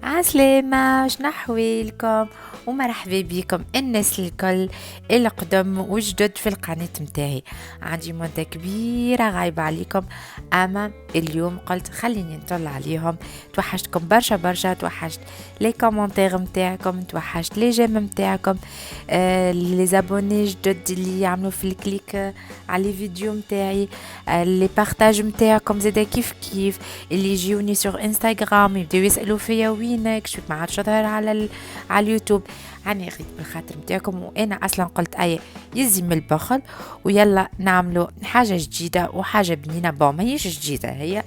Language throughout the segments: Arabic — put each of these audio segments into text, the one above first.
عسلامة، شنو أحوالكم؟ ومرحبا بكم الناس الكل القدم وجدد في القناة متاعي. عندي مدة كبيرة غايبة عليكم، أما اليوم قلت خليني نطلع عليهم. توحشتكم برشا برشا، توحشت لي كومنتير متاعكم، توحشت لي جيم متاعكم، لي زابوني جدد اللي يعملوا في الكليك على لي فيديو متاعي، لي بارتاج متاعكم زادا كيف كيف، اللي يجيوني سور انستغرام يبداو يسالوا فيا وينك شفت ما عادش ظهر على اليوتيوب. راني خديت بالخاطر متاعكم، وانا اصلا قلت اي يزي من البخل ويلا نعملوا حاجه جديده وحاجه بنينه. بون ماهيش جديده، هي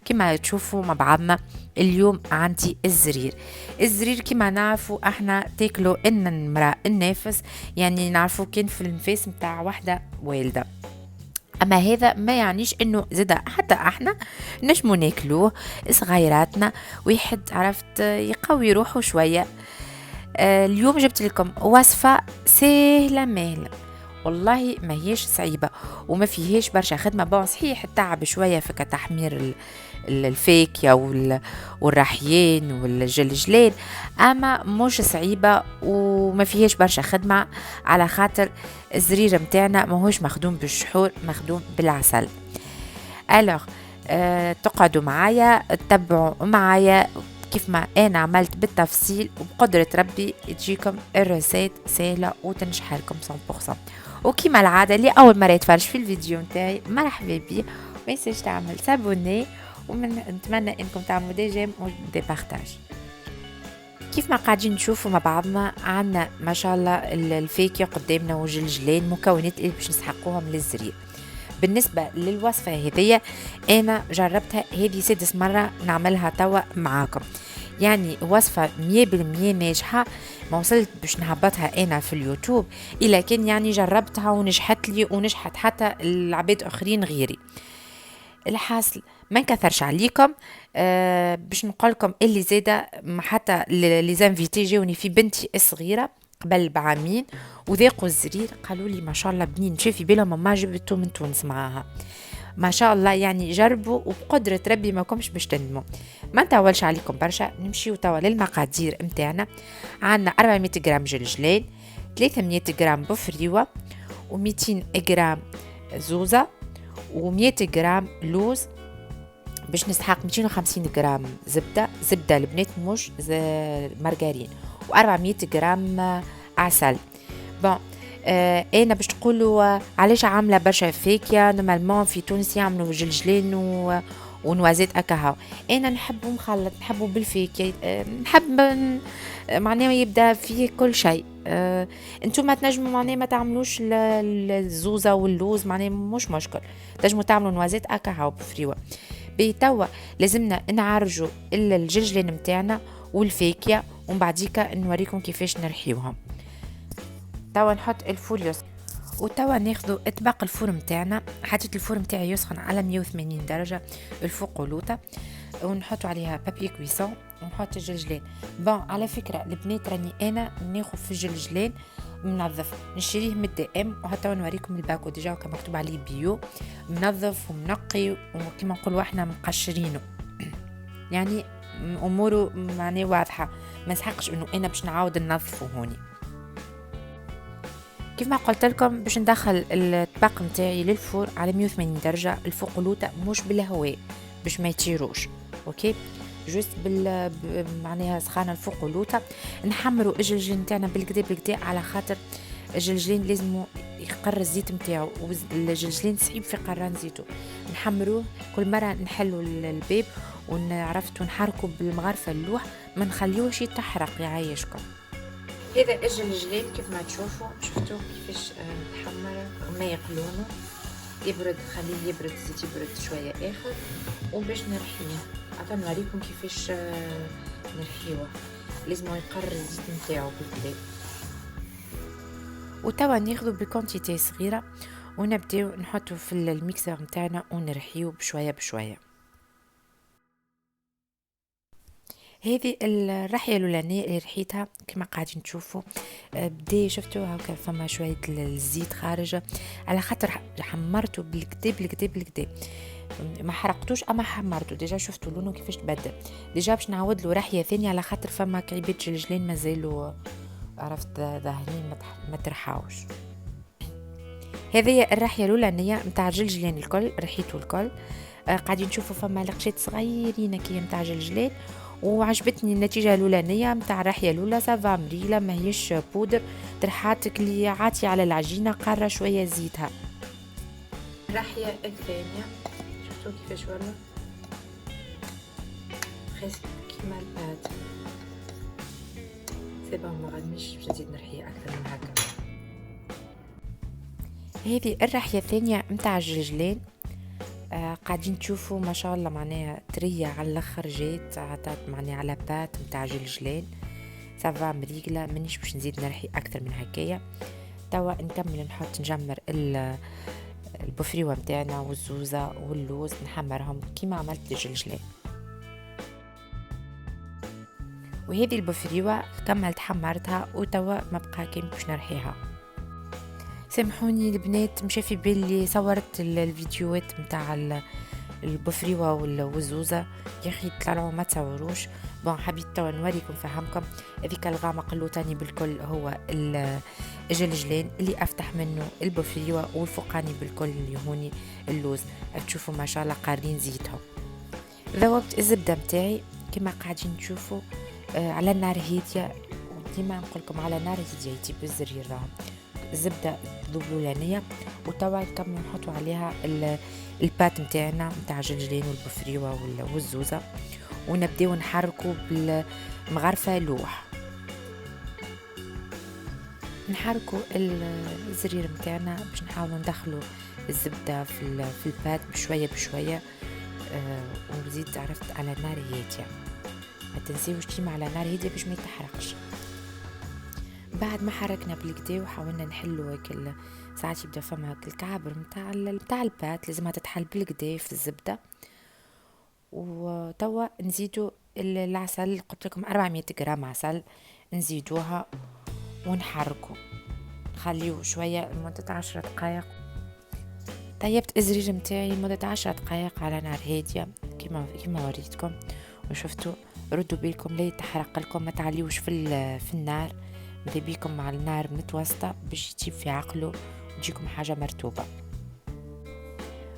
كما تشوفوا مع بعضنا. اليوم عندي الزرير كما نعرفوا احنا تاكلوا ان المرأة النافس، يعني نعرفوا كان في النفاس متاع واحدة والدة. اما هذا ما يعنيش انه زدا حتى احنا نجمو ناكلوه صغيراتنا، ويحد عرفت يقوي روحه شوية. اليوم جبت لكم وصفة سهلة مهلة، والله ما هيش صعيبة وما فيهاش برشا خدمة. بون صحيح التعب شوية في كتحمير الفاكهة والرحيين والجلجلين، اما مش صعيبة وما فيهاش برشا خدمة، على خاطر الزرير متاعنا ماهوش مخدوم بالشحور، مخدوم بالعسل. الوغ تقعدوا معايا تتبعوا معايا كيف ما انا عملت بالتفصيل، وبقدرة ربي تجيكم الرسائل سهلة وتنجح لكم 100%. وكما العادة اللي اول مرة يتفرج في الفيديو متاعي مرحبا بيه، ما ينساش تعمل سابوني، ونتمنى انكم تعملوا دي جيم ودي بارتاج. كيف ما قاعدين نشوفوا مع بعضنا، عنا ما شاء الله الفاكهة قدامنا وجلجلين، مكونات اللي باش نسحقوهم للزرير. بالنسبة للوصفة هذية أنا جربتها هذه 6 مرة نعملها توا معاكم، يعني وصفة 100% ناجحة. ما وصلت باش نهبطها أنا في اليوتيوب، إلا كان يعني جربتها ونجحت لي ونجحت حتى العباد آخرين غيري. الحاصل ما نكثرش عليكم، باش نقولكم اللي زاده حتى لي زانفيتي جاوني في بنتي الصغيره قبل بعامين وذاقوا الزرير قالوا لي ما شاء الله بنين، شافي بالهم ما جبتو من تونس معاها ما شاء الله. يعني جربوا وبقدرة ربي ما كمش باش تندموا. ما نطولش عليكم برشا، نمشيو توا للمقادير متاعنا. عندنا 400 جرام جلجلين، 300 جرام بفريوة، و200 جرام زوزة، و100 جرام لوز. باش نسحق 250 جرام زبدة البنات مش مارغرين، و400 جرام عسل. بون انا باش تقولوا علاش عامله برشا فاكهه، نورمالمون في تونس يعملوا جلجلين ونوازيت اكاهو. انا نحبه مخلط، نحبه بالفاكهه، نحب معناه يبدا فيه كل شيء. انتم ما تنجموا معناه ما تعملوش الزوزه واللوز، معناه مش مشكل، تنجموا تعملوا نوازيت اكاهو بفريوه. بتوا لازمنا نعرجوا الجلجلين متاعنا والفاكهه، ومن بعديك نوريكم كيفاش نرحيوهم. توا نحط الفول يسخن، وتوا ناخذوا اطباق الفور متاعنا. حطيت الفور متاعي يسخن على 180 درجه الفوق ولوطه، ونحط عليها بابي كويسون ونحط الجلجلين. بون على فكره البنات راني انا ناخذ في الجلجلين منظف، نشريه من الدائم، وحتى نوريكم الباكو ديجا كان مكتوب عليه بيو، منظف ومنقي وكما نقولوا احنا مقشرينه. يعني اموره معناه واضحه، ما نسحقش انه انا باش نعاود ننظفه هوني. كيف ما قلت لكم باش ندخل الطبق نتاعي للفور على 180 درجه الفوق لوطه، مش بالهواء باش ما يطيروش، اوكي، جوست معناها سخانه الفوق لوطه. نحمروا الجلجلين نتاعنا بالكدا على خاطر الجلجلين لازم يقر الزيت نتاعو، والجلجلين صعيب في قران زيتو. نحمروه كل مره نحلوا الباب ونعرفت ونحركوا بالمغرفه اللوح، ما نخليوش يتحرق يعيشكم. هذا الجلجلين كيف ما تشوفوا، شفتوا كيفاش تحمر وما يقلونه. يبرد، خليه يبرد، الزيت يبرد شويه اخر، وباش نرحيه عطا نوريكم كيفاش نرحيوه. لازم يقر الزيت نتاعو بالكدا. وتوا ناخذوا بكونتيتي صغيره ونبداو نحطه في الميكسر نتاعنا ونرحيه بشويه بشويه. هذه الرحية الأولانية اللي رحيتها كما قاعدين تشوفوا، بدي شفتوا هكا فما شوية الزيت خارجة على خاطر حمرته بالكدا. ما حرقتوش اما حمرته ديجا، شفتوا لونه كيفاش تبدل. ديجا باش نعاود له رحيه ثانيه على خاطر فما كعيبات جلجلين مازالوا عرفت ظاهرين ما ترحاوش. هذه الرحيه الاولانيه نتاع جلجلين الكل رحيته الكل. قاعدين نشوفوا فما لقشات صغيرين كي نتاع جلجلين، وعجبتني النتيجه الاولانيه نتاع الرحيه الاولى. سافا مريله ماهيش بودر، ترحاتك اللي عاتي على العجينه قاره شويه زيتها. الرحيه الثانيه شفتوا كيفاش والله خاص كيما البات. سيبا ما غاديش باش نزيد نرحيه اكثر من هكا. هذه الرحيه الثانيه نتاع الجلجلين. قاعدين تشوفوا ما شاء الله معناها طريه على الاخر، جات عطات معناها على بات نتاع جلجلين. سافا مريقله، مانيش باش نزيد نرحي اكثر من هكايا. توا نكمل نجمر البفريوه نتاعنا والزوزه واللوز، نحمرهم كيما عملت للجلجلين. وهذه البفريوه كملت حمرتها وتوا ما بقى كاين باش نرحيها. سامحوني البنات، مشى في بالي صورت الفيديوهات نتاع البفريوه والزوزه يا اخي طلعوا ما تصوروش. بون حبيت توا نوريكم فهمكم. هذيك الغامق اللوتاني بالكل هو الجلجلين اللي افتح منه البفريوه، والفوقاني بالكل اللي هوني اللوز. تشوفوا ما شاء الله قارين زيتهم. ذوبت الزبده متاعي كما قاعدين تشوفوا على النار هاديه، وديما نقول لكم على نار هاديه يجيب الزرير راهم. الزبده ذبلولانيه، وتوا نكمل نحطوا عليها البات نتاعنا نتاع الجلجلين والبفريوه والزوزه، ونبداو نحركوا بالمغرفه لوح. نحركوا الزرير نتاعنا باش نحاولوا ندخلوا الزبده في البات بشويه بشويه. ونزيد عرفت على نار هاديه، ما تنسيوش ديما على نار هاديه باش ما يتحرقش. بعد ما حركنا بالكدا وحاولنا نحلو هيك ساعات يبدا فما هيك الكعبر نتاع البات لازمها تتحل بالكدا في الزبده. وتوا نزيدوا العسل، قلت لكم 400 غرام عسل نزيدوها ونحركوا، نخليوه شويه لمده 10 دقائق. طيبت الزرير متاعي لمده 10 دقائق على نار هاديه كما وريتكم وشفتوا. ردوا بالكم لا يتحرق لكم، ما تعليوش في النار، ماذا بيكم مع النار متوسطه باش يجيب في عقله وتجيكم حاجه مرتوبه.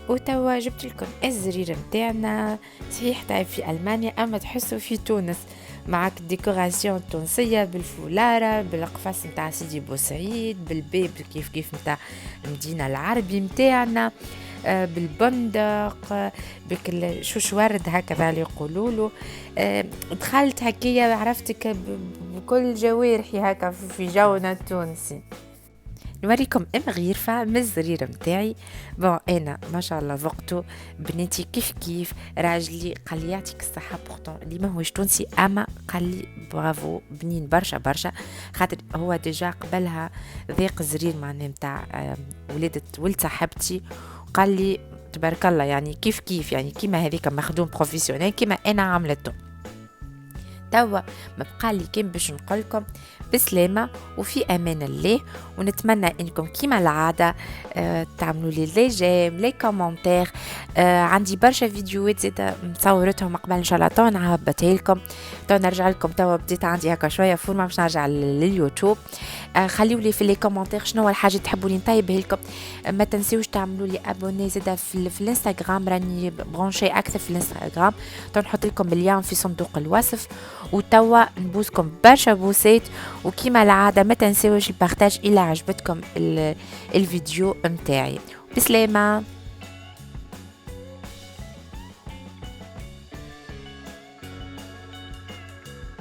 وتوا جبت لكم الزرير متاعنا، صحيح طيب في المانيا اما تحسوا في تونس، معك الديكوراسيون التونسيه بالفولاره بالقفص نتاع سيدي بوسعيد، بالبيب كيف نتاع المدينه العربي متاعنا، بالبندق، شوش ورد هكذا اللي يقولوا له. دخلت هكيا عرفتك بكل جوارحي هكا في جونا التونسي. نوريكم غرفة من الزرير متاعي. بون انا ما شاء الله ذقته، بنتي كيف راجلي قال لي يعطيك الصحة، بورتون اللي ما هوش تونسي اما قال لي برافو بنين برشا خاطر هو ديجا قبلها ذاق الزرير معناه متاع ولد صاحبتي، قال لي تبارك الله يعني كيف يعني كيما هذيك مخدوم بروفيسيونيل كيما انا عملته. توا ما بقى لي كان باش نقولكم بسلامة وفي امان الله، ونتمنى انكم كيما العادة تعملوا لي جيم لي كومنتير. عندي برشا فيديوهات زيادة مصورتهم قبل ان شاء الله تو نعبتها لكم، تو نرجع لكم. توا بديت عندي هكا شوية فورمة باش نرجع لليوتيوب. خليوا لي في لي كومنتير شنو هو الحاجة تحبوا لي نطيبها لكم. ما تنسيوش تعملوا لي ابوني زيادة في الانستغرام، راني برونشي اكثر في الانستغرام، تو نحط لكم اللين في صندوق الوصف. وتوا نبوسكم برشا بوسات، وكيما العادة ما تنسوش البارتاج إلا عجبتكم الفيديو متاعي. بسلامة.